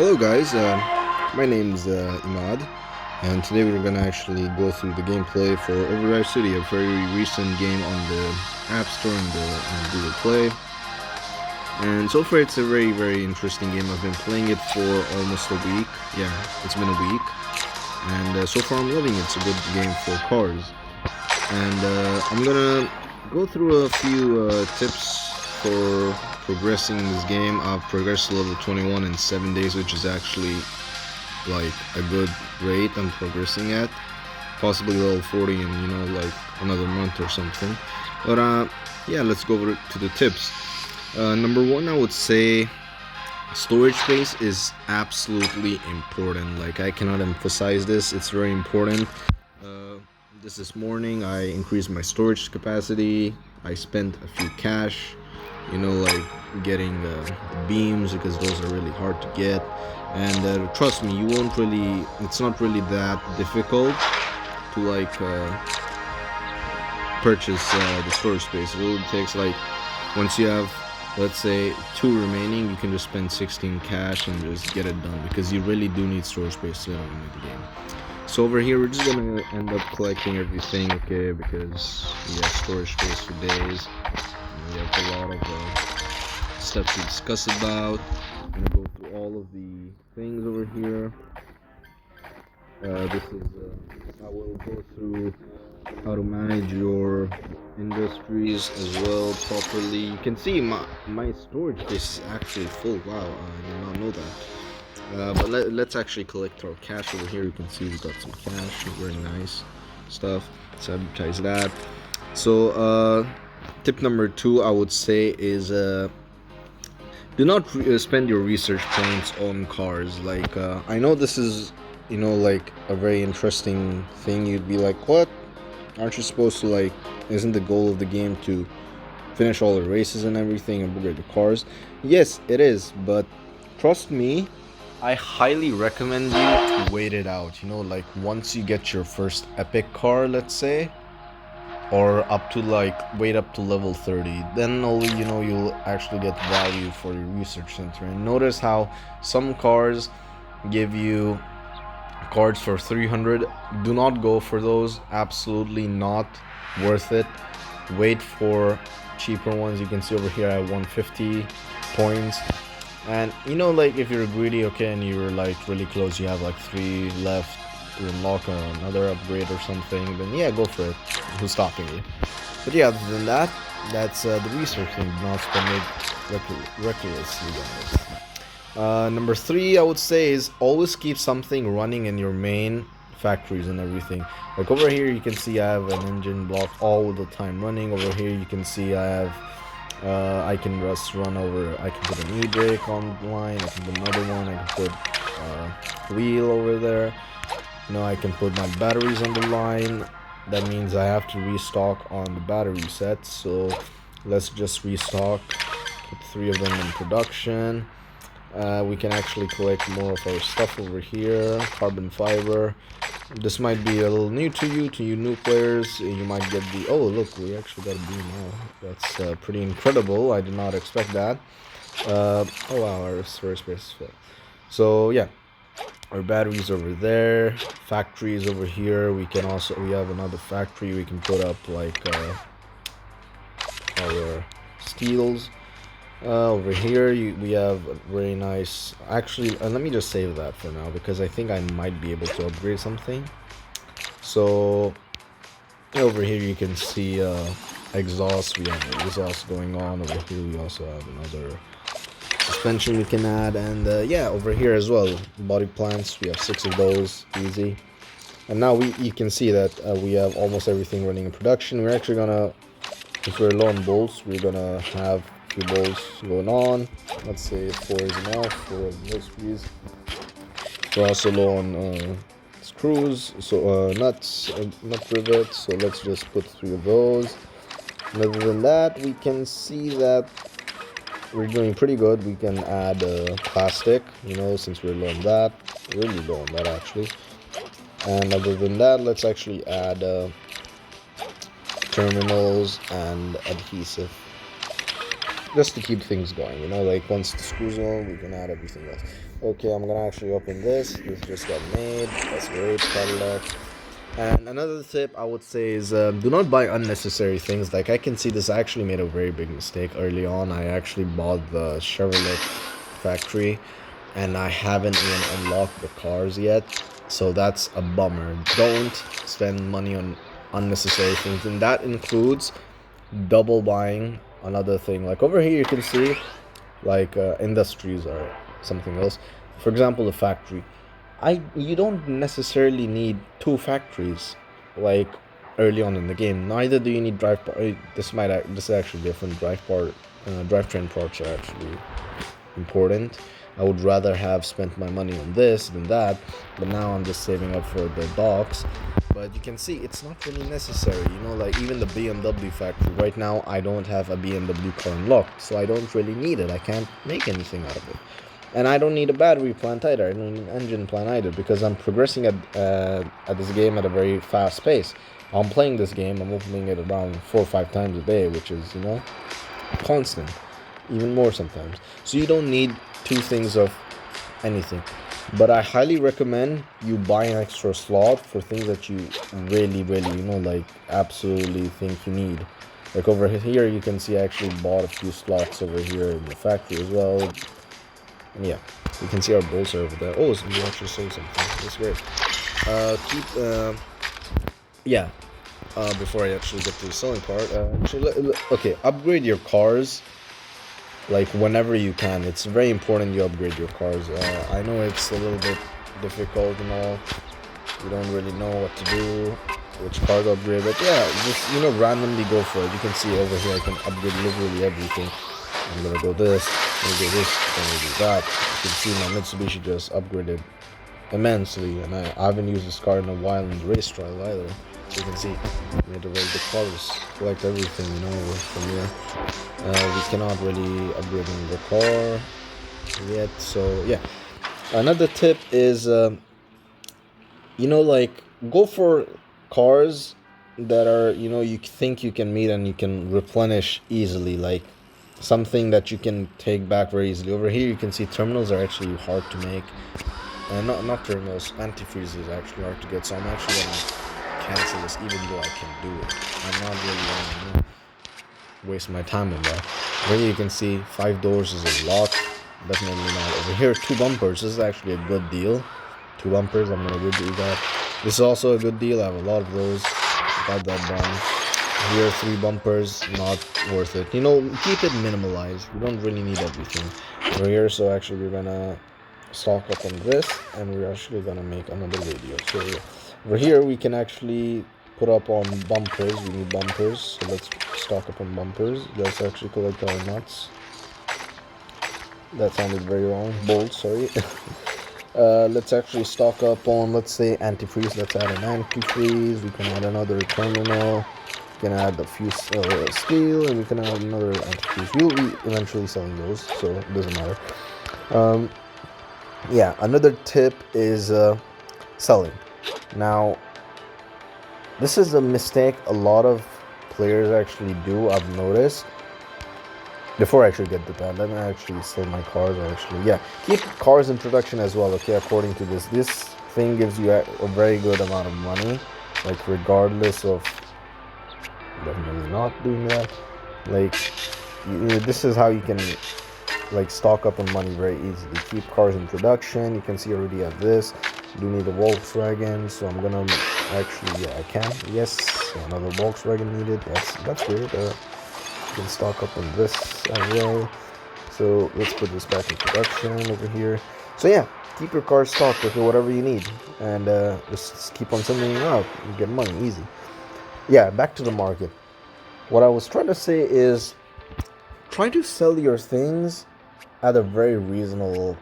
Hello guys, my name's Imad, and today we're gonna actually go through the gameplay for Overdrive City, a very recent game on the App Store and the Google Play. And so far it's a very interesting game. I've been playing it for almost a week. Yeah, it's been a week. And so far I'm loving it. It's a good game for cars. And I'm gonna go through a few tips for progressing this game. I've progressed to level 21 in 7 days, which is actually like a good rate I'm progressing at. Possibly level 40 in like another month or something. But yeah, let's go over to the tips. Number one, I would say storage space is absolutely important. Like, I cannot emphasize this. It's very important. This morning I increased my storage capacity. I spent a few cash, like getting the beams, because those are really hard to get. And trust me, it's not really that difficult to like purchase the storage space. It really takes, like, once you have, let's say, 2 remaining, you can just spend 16 cash and just get it done, because you really do need storage space to in the game. So over here we're just gonna end up collecting everything, okay, because we have storage space for days. And we have a lot of stuff to discuss about. I'm gonna go through all of the things over here. I will go through how to manage your industries as well properly. You can see my storage space is actually full. Wow, I did not know that. But let's actually collect our cash over here. You can see we got some cash, very nice stuff. Let's advertise that. So tip number 2, I would say, is do not spend your research points on cars. Like, I know this is like a very interesting thing. You'd be like, what? Aren't you supposed to, like, isn't the goal of the game to finish all the races and everything and upgrade the cars? Yes, it is, but trust me, I highly recommend you to wait it out. Like, once you get your first epic car, let's say, or wait up to level 30, then only you'll actually get value for your research center. And notice how some cars give you cards for 300. Do not go for those. Absolutely not worth it. Wait for cheaper ones. You can see over here I have 150 points. And like, if you're greedy, okay, and you're like really close, you have like 3 left to unlock another upgrade or something, then yeah, go for it. Who's stopping you? But yeah, other than that, that's the research thing. Do not spend it recklessly, guys. Number 3, I would say, is always keep something running in your main factories and everything. Like over here, you can see I have an engine block all the time running. Over here, you can see I have I can just run over. I can put an e-brake online. I can put another one. I can put wheel over there. I can put my batteries on the line. That means I have to restock on the battery sets. So let's just restock. Put 3 of them in production. We can actually collect more of our stuff over here. Carbon fiber. This might be a little new to you new players. You might get the... Oh, look, we actually got a beam now. That's pretty incredible. I did not expect that. Oh, wow, our storage space is full. So, yeah. Our batteries over there. Factories over here. We have another factory. We can put up, like, our steels. Over here we have a very nice, actually, let me just save that for now, because I think I might be able to upgrade something. So over here you can see exhaust. We have an exhaust going on. Over here we also have another suspension we can add, and yeah, over here as well, body plants. We have 6 of those, easy. And now you can see that we have almost everything running in production. We're actually gonna, if we're low on bolts, we're gonna have few bolts going on. Let's say 4 is enough for industries. We're also low on screws, so nuts, nut rivets, so let's just put 3 of those. And other than that, we can see that we're doing pretty good. We can add plastic, since we're low on that, really low on that actually. And other than that, let's actually add terminals and adhesive, just to keep things going, like once the screws on, we can add everything else. Okay, I'm gonna actually open this. This just got made. That's great, Cadillac. And another tip I would say is do not buy unnecessary things. Like I can see this, I actually made a very big mistake early on. I actually bought the Chevrolet factory and I haven't even unlocked the cars yet. So that's a bummer. Don't spend money on unnecessary things. And that includes double buying another thing. Like over here you can see like industries or something else. For example, the factory. You don't necessarily need two factories like early on in the game. Neither do you need this is actually different. Drivetrain parts are actually important. I would rather have spent my money on this than that, but now I'm just saving up for the docks. But you can see it's not really necessary, like even the BMW factory. Right now, I don't have a BMW car unlocked, so I don't really need it. I can't make anything out of it. And I don't need a battery plant either. I don't need an engine plant either because I'm progressing at this game at a very fast pace. I'm playing this game. I'm opening it around 4 or 5 times a day, which is constant, even more sometimes. So you don't need two things of anything. But I highly recommend you buy an extra slot for things that you really, really, like absolutely think you need. Like over here, you can see I actually bought a few slots over here in the factory as well. And yeah, you can see our bolts over there. Oh, so we actually sold something. That's great. Yeah. Before I actually get to the selling part, okay, upgrade your cars like whenever you can. It's very important you upgrade your cars. I know it's a little bit difficult and all. You don't really know what to do, which car to upgrade, but yeah, just randomly go for it. You can see over here I can upgrade literally everything. I'm gonna go this, I'm gonna do this, I'm gonna do that. You can see my Mitsubishi just upgraded immensely, and I haven't used this car in a while in the race trial either. So you can see we had to raise the cars, collect everything, from here. We cannot really upgrade the car yet, so yeah. Another tip is, like go for cars that are, you think you can meet and you can replenish easily, like something that you can take back very easily. Over here you can see terminals are actually hard to make. Not terminals, antifreeze is actually hard to get, so I'm actually gonna cancel this even though I can do it. I'm not really gonna waste my time on that. Over here you can see 5 doors is a lot. Definitely not. Over here 2 bumpers, this is actually a good deal. 2 bumpers, I'm gonna do that. This is also a good deal, I have a lot of those. Got that done. Here 3 bumpers, not worth it. Keep it minimalized. You don't really need everything over here, so actually we're gonna stock up on this and we're actually gonna make another video. So over here we can actually put up on bumpers. We need bumpers, so let's stock up on bumpers. Let's actually collect our nuts. That sounded very wrong. Bolts, sorry. Let's actually stock up on, let's say, antifreeze. Let's add an antifreeze. We can add another terminal. We can add a few steel, and we can add another antifreeze. We'll be eventually selling those, so it doesn't matter. Yeah, another tip is selling. Now, this is a mistake a lot of players actually do, I've noticed. Before I actually get to that, let me actually sell my cars. Keep cars in production as well, okay, according to this. This thing gives you a very good amount of money, like regardless of definitely not doing that. Like, this is how you can like stock up on money very easily. Keep cars in production. You can see I already have this. You do need a Volkswagen, so I'm gonna actually, I can. Yes, another Volkswagen needed. That's weird. You can stock up on this as well. So let's put this back in production over here. So yeah, keep your car stocked with whatever you need, and just keep on sending it out. You get money easy. Yeah, back to the market. What I was trying to say is, try to sell your things at a very reasonable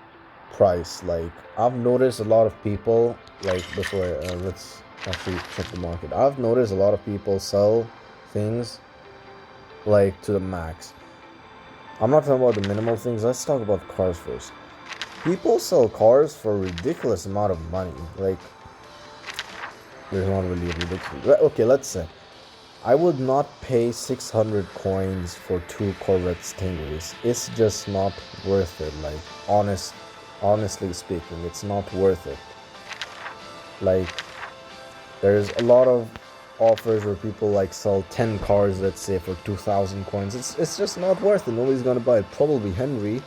price. Like, I've noticed a lot of people, like, before let's actually check the market. I've noticed a lot of people sell things like to the max. I'm not talking about the minimal things. Let's talk about cars first. People sell cars for a ridiculous amount of money. Like, there's not really a ridiculous. Okay, let's say I would not pay 600 coins for 2 Corvette Stingrays. It's just not worth it. Like, honest Honestly speaking, it's not worth it. Like, there's a lot of offers where people like sell 10 cars, let's say, for 2,000 coins. It's just not worth it. Nobody's gonna buy it. Probably Henry,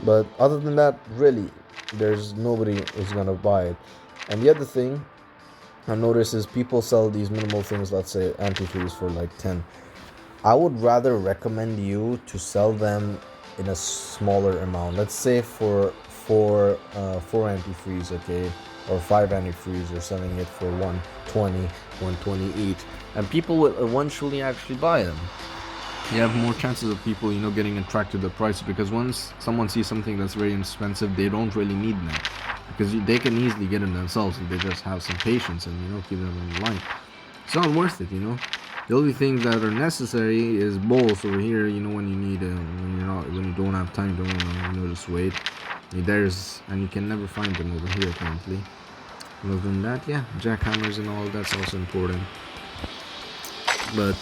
but other than that, really, there's nobody who's gonna buy it. And the other thing I notice is people sell these minimal things, let's say antifreeze for like 10. I would rather recommend you to sell them in a smaller amount. Let's say for four antifreeze, okay, or 5 antifreeze, you're selling it for 120, 120 each, and people will eventually actually buy them. You have more chances of people, getting attracted to the price, because once someone sees something that's very expensive, they don't really need them, because they can easily get them themselves if they just have some patience and keep them in line. It's not worth it. The only things that are necessary is bowls over here. When you need when you don't have time to just wait. And you can never find them over here currently. Other than that, yeah, jackhammers and all that's also important. But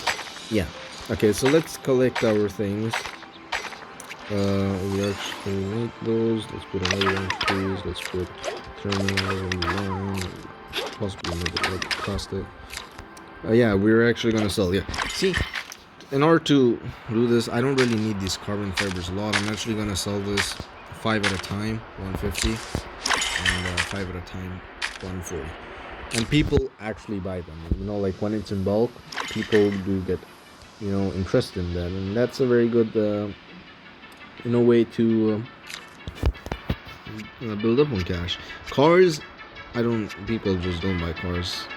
yeah, okay, so let's collect our things. We actually make those. Let's put another one, please. Let's put terminal line, possibly another plastic. Yeah, we're actually gonna sell. Yeah, see, in order to do this, I don't really need these carbon fibers a lot. I'm actually gonna sell this 5 at a time, 150, and 5 at a time, 140. And people actually buy them. Like when it's in bulk, people do get interested in that, and that's a very good way to build up on cash. Cars, people just don't buy cars.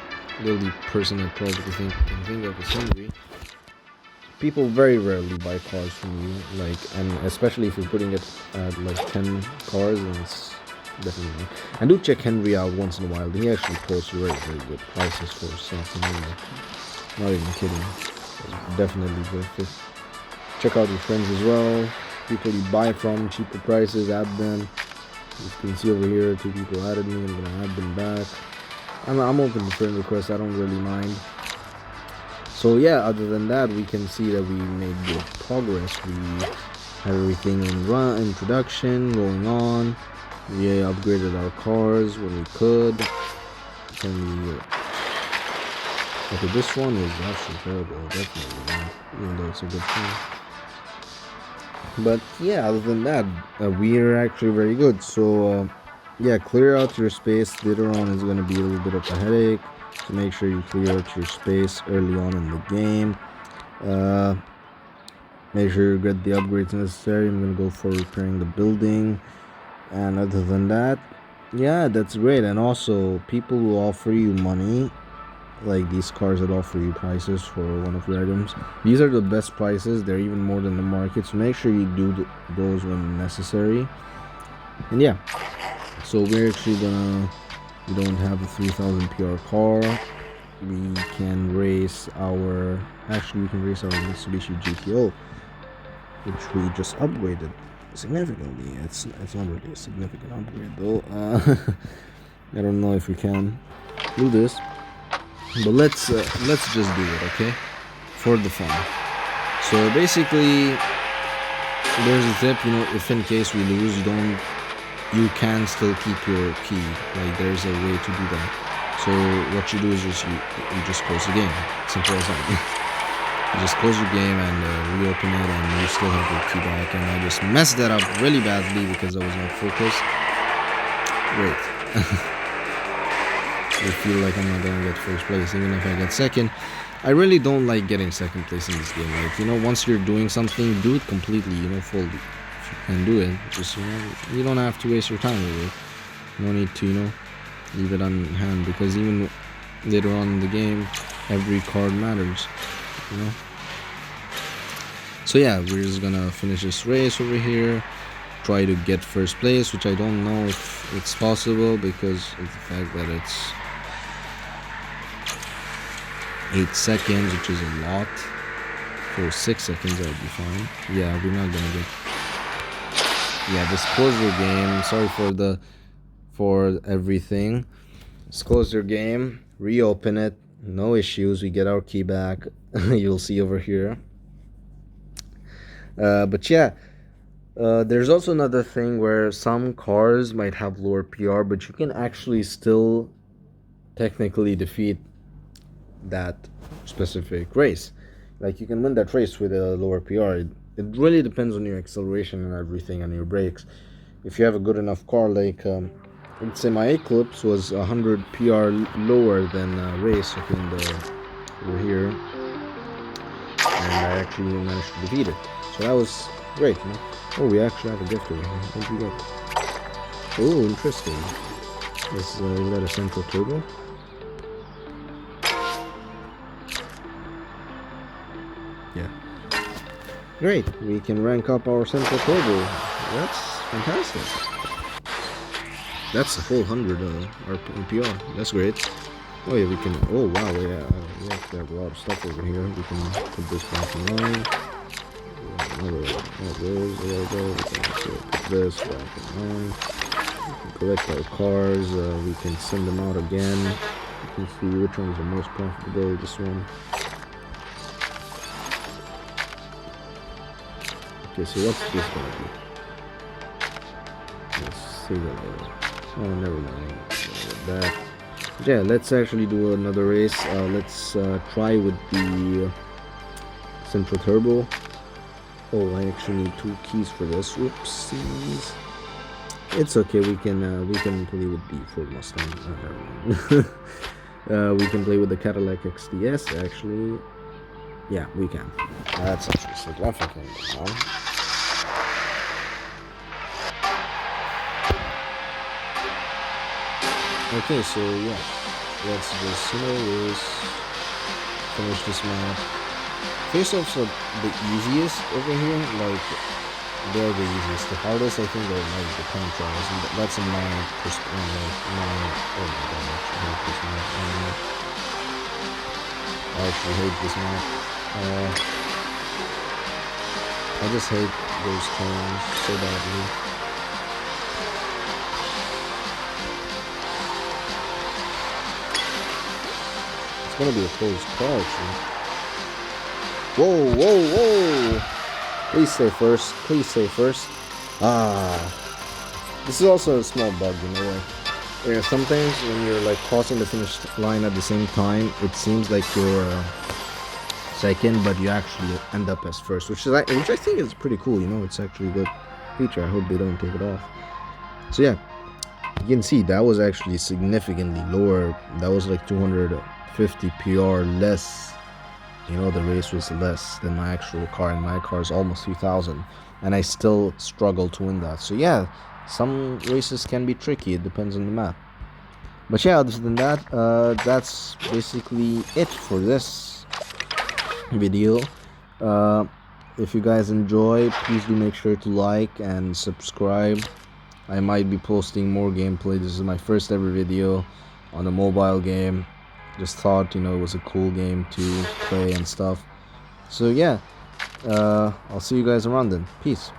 The only person that probably can think of is Henry. People very rarely buy cars from you, and especially if you're putting it at like 10 cars, and it's definitely. And do check Henry out once in a while. He actually posts very, very good prices for stuff. Not even kidding. It's definitely worth it. Check out your friends as well. People you buy from, cheaper prices, add them. You can see over here, 2 people added me. I'm gonna add them back. I'm open to friend requests. I don't really mind. So yeah, other than that, we can see that we made good progress. We had everything in production going on. We upgraded our cars when we could. Okay, this one is actually terrible, definitely, even though it's a good thing. But yeah, other than that, we are actually very good. So yeah, clear out your space. Later on is going to be a little bit of a headache. So make sure you clear out your space early on in the game. Make sure you get the upgrades necessary. I'm going to go for repairing the building. And other than that, yeah, that's great. And also, people will offer you money, like these cars that offer you prices for one of your items. These are the best prices. They're even more than the market. So make sure you do those when necessary. And yeah, so we're actually we don't have a 3000 PR car. We can race our Mitsubishi GTO, which we just upgraded significantly. It's not really a significant upgrade though. I don't know if we can do this, but let's just do it, okay, for the fun. So basically, there's a tip. If in case we lose, you can still keep your key. Like, there's a way to do that. So what you do is you just close the game. Simple as that. You just close your game and reopen it, and you still have your key back. And I just messed that up really badly because I was not focused. Great. I feel like I'm not gonna get first place, even if I get second. I really don't like getting second place in this game. Like, once you're doing something, do it completely, fully. If you can do it, just, you don't have to waste your time with it. No need to, leave it on hand, because even later on in the game, every card matters, So yeah, we're just gonna finish this race over here, try to get first place, which I don't know if it's possible because of the fact that it's 8 seconds, which is a lot. For 6 seconds, that would be fine. Yeah, we're not gonna get. Yeah, just close your game. Sorry for everything. Just close your game, reopen it. No issues. We get our key back. You'll see over here. But yeah, There's also another thing where some cars might have lower PR, but you can actually still technically defeat that specific race. Like you can win that race with a lower PR. It really depends on your acceleration and everything and your brakes. If you have a good enough car, like let's say my Eclipse was 100 PR lower than race in the over here, and I actually managed to defeat it. So that was great. You know? Oh, we actually have a gift over here. What did we get? Oh, interesting. Is that a central turbo? Yeah. Great. We can rank up our central turbo. That's fantastic. That's a full 100 RPR. That's great. Oh yeah, we can. Oh wow, yeah. We actually have a lot of stuff over here. We can put this back in line. Another one of those. There we go. We can also put this back in line. We can collect our cars. We can send them out again. You can see which one is the most profitable. This one. Okay, so what's this gonna be? Let's see that later. Oh, never mind. That. Yeah, let's actually do another race. Let's try with the central turbo. Oh, I actually need 2 keys for this. Oopsies. It's okay. We can play with the Ford Mustang. Never mind. We can play with the Cadillac XDS. Actually, yeah, we can. That's actually significant. Okay, so yeah, let's just finish this map. Face-offs are the easiest over here, like they're the easiest. The hardest, I think, are like the time trials, and that's in my perspective. Oh my god, I actually hate this map. I just hate those turns so badly. Gonna be a close call, actually. Whoa, whoa, whoa! Please stay first. Please stay first. This is also a small bug, you know. Like, yeah, sometimes when you're like crossing the finish line at the same time, it seems like you're second, but you actually end up as first, which I think is pretty cool. You know, it's actually a good feature. I hope they don't take it off. So yeah, you can see that was actually significantly lower. That was like 250 PR less. You know, the race was less than my actual car, and my car is almost 3,000, and I still struggle to win that. So yeah, some races can be tricky. It depends on the map. But yeah, other than that, that's basically it for this video. If you guys enjoy, please do make sure to like and subscribe. I might be posting more gameplay. This is my first ever video on a mobile game. Just thought, you know, it was a cool game to play and stuff. So yeah, I'll see you guys around then. Peace.